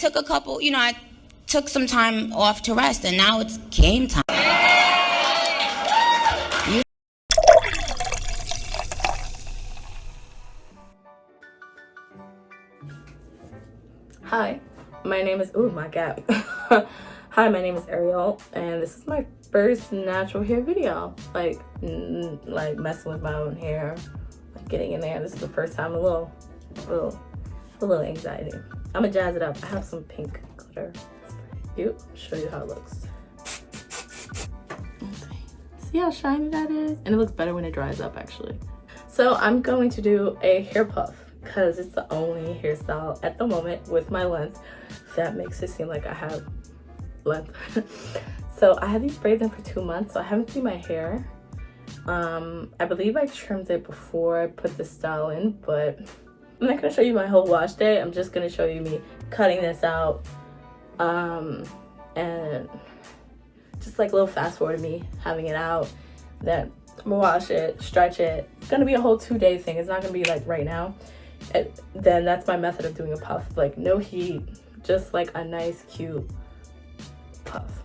took a couple, I took some time off to rest, and now it's game time. Hi, my name is, ooh, my gap. Hi, my name is Ariel, and this is my first natural hair video. Like messing with my own hair, like getting in there. This is the first time. A little anxiety. I'm gonna jazz it up. I have some pink glitter. Cute. Show you how it looks. Okay. See how shiny that is? And it looks better when it dries up, actually. So I'm going to do a hair puff, because it's the only hairstyle at the moment with my length that makes it seem like I have length. So I had these braids in for 2 months, so I haven't seen my hair. I believe I trimmed it before I put the style in, but I'm not gonna show you my whole wash day. I'm just gonna show you me cutting this out, and just like a little fast forward to me having it out. Then I'm gonna wash it, stretch it. It's gonna be a whole 2-day thing. It's not gonna be like right now. And then that's my method of doing a puff. Like no heat, just like a nice cute puff.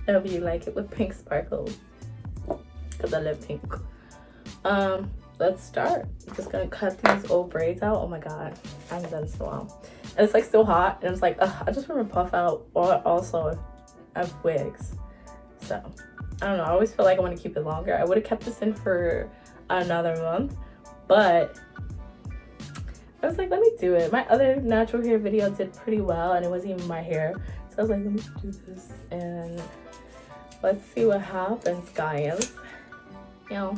I hope you like it with pink sparkles, because I love pink. Let's start. I'm just gonna cut these old braids out. Oh my god, I haven't done this in a while, and it's like still hot, and it's like I just want to puff out. Or also I have wigs, so I don't know, I always feel like I want to keep it longer. I would have kept this in for another month, but I was like, let me do it. My other natural hair video did pretty well, and it wasn't even my hair. So I was like, let me do this, and let's see what happens, guys. You know.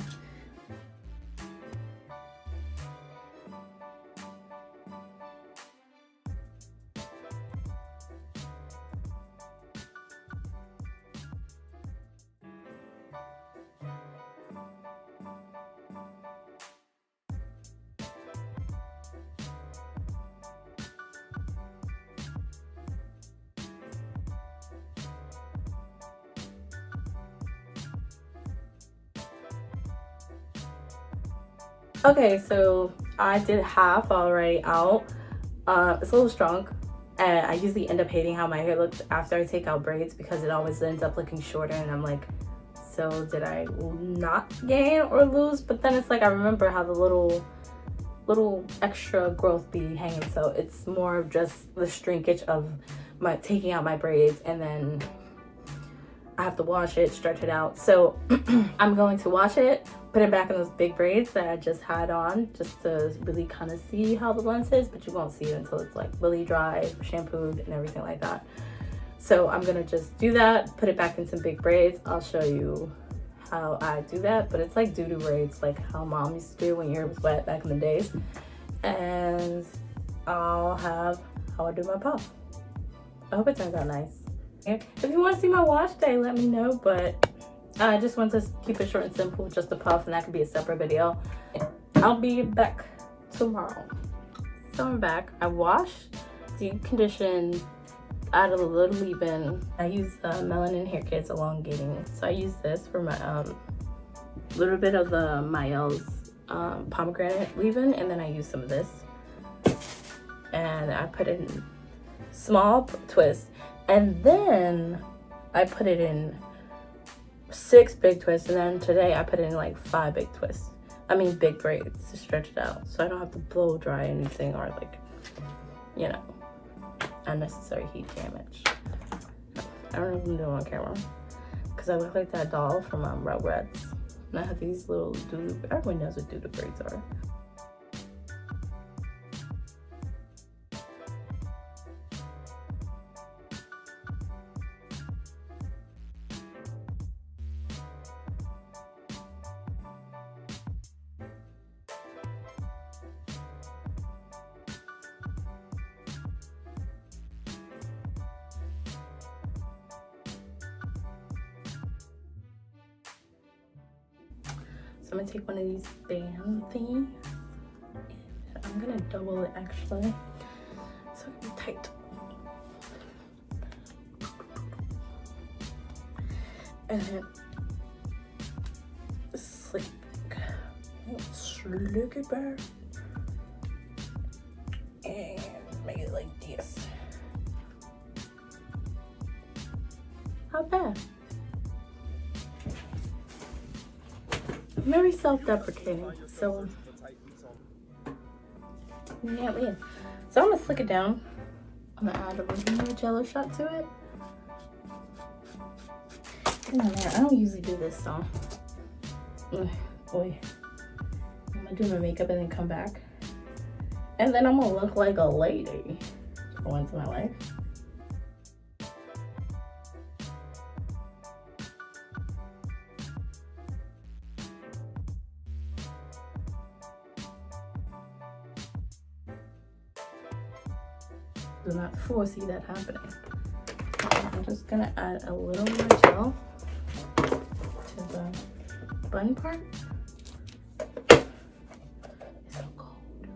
Okay, so I did half already out. It's a little strong, and I usually end up hating how my hair looks after I take out braids, because it always ends up looking shorter, and I'm like, so did I not gain or lose? But then it's like I remember how the little extra growth be hanging, so it's more of just the shrinkage of my taking out my braids, and then I have to wash it, stretch it out. So I'm going to wash it, put it back in those big braids that I just had on, just to really kind of see how the length is, but you won't see it until it's like really dry, shampooed, and everything like that. So I'm gonna just do that, put it back in some big braids. I'll show you how I do that, but it's like doo-doo braids, like how mom used to do when your hair was wet back in the days. And I'll have how I do my puff. I hope it turns out nice. If you want to see my wash day, let me know, but I just want to keep it short and simple, just a puff, and that could be a separate video. I'll be back tomorrow. So I'm back. I washed, deep conditioned, added a little leave-in. I use Melanin Hair Kits Elongating. So I use this for my little bit of the Mael's pomegranate leave-in, and then I use some of this. And I put it in small twist. And then I put it in 6 big twists, and then today I put it in like 5 big twists. I mean big braids to stretch it out, so I don't have to blow dry anything or like, you know, unnecessary heat damage. I don't know if I'm doing on camera, because I look like that doll from Rugrats. And I have these little doo-doo, everyone knows what doo-doo braids are. So I'm gonna take one of these band thingies, and I'm gonna double it actually, so it can be tight. And then slick it back and make it like this. Not bad. I'm very self-deprecating, so yeah. So I'm gonna slick it down. I'm gonna add a little more Jello shot to it. I don't usually do this, so boy, I'm gonna do my makeup and then come back, and then I'm gonna look like a lady for once in my life. Do not foresee that happening. I'm just gonna add a little more gel to the bun part. It's so cold.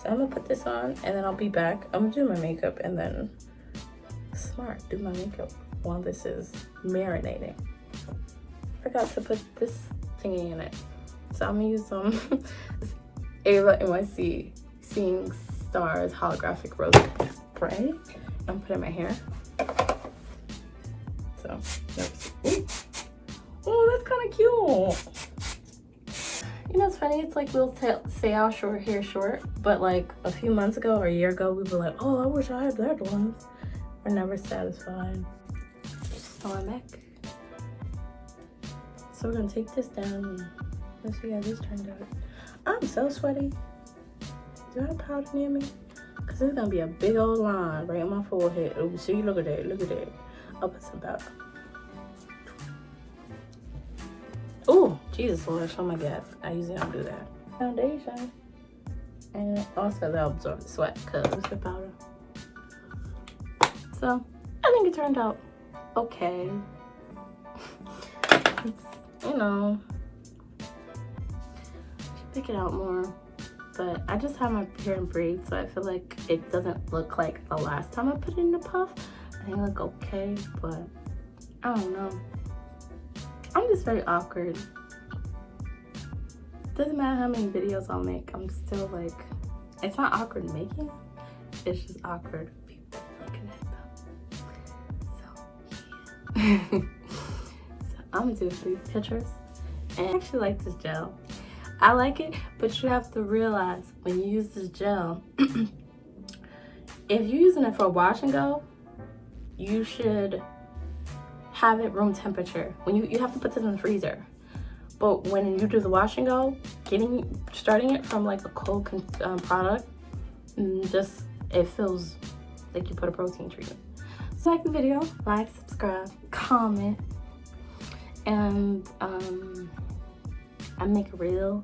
So I'm gonna put this on and then I'll be back. I'm gonna do my makeup and then do my makeup while this is marinating. Forgot to put this thingy in it. So I'm gonna use some Ava NYC Seeing Stars holographic rose spray and put it in my hair. So, oh, that's kind of cute. You know, it's funny. It's like we'll say our short hair short, but like a few months ago or a year ago, we were like, oh, I wish I had that one. We're never satisfied. So I'm back. So we're gonna take this down and let's see how this turned out. I'm so sweaty. Do I have powder near me? Because there's going to be a big old line right on my forehead. Oh, see, look at that. Look at that. I'll put some powder. Oh, Jesus Lord. Oh my God. I usually don't do that. Foundation. And also they'll absorb the sweat because it's the powder. So, I think it turned out okay. It's, you know, pick it out more, but I just have my hair in braids, so I feel like it doesn't look like the last time I put it in a puff. I think it look okay, but I don't know. I'm just very awkward. Doesn't matter how many videos I'll make, I'm still like, it's not awkward making, it's just awkward people looking at them. So yeah. So I'm gonna do a few pictures, and I actually like this gel. I like it, but you have to realize when you use this gel, if you're using it for a wash and go, you should have it room temperature. When you have to put this in the freezer. But when you do the wash and go, starting it from like a cold product, just it feels like you put a protein treatment. So like the video, like, subscribe, comment, and I make a reel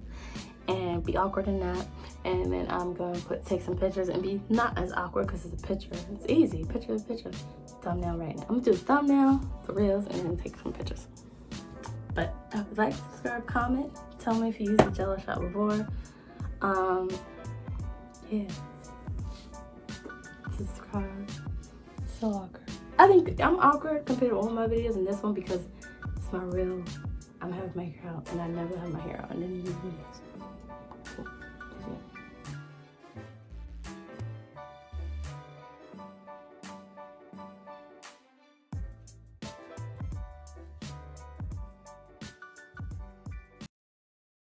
and be awkward in that, and then I'm gonna take some pictures and be not as awkward because it's a picture. It's easy, picture. Thumbnail right now. I'm gonna do a thumbnail, the reels, and then take some pictures. But like, subscribe, comment, tell me if you used the Jello shot before. Yeah. Subscribe. So awkward. I think I'm awkward compared to all my videos in this one because it's my real. I'm having my hair out and I never have my hair out in any of these videos.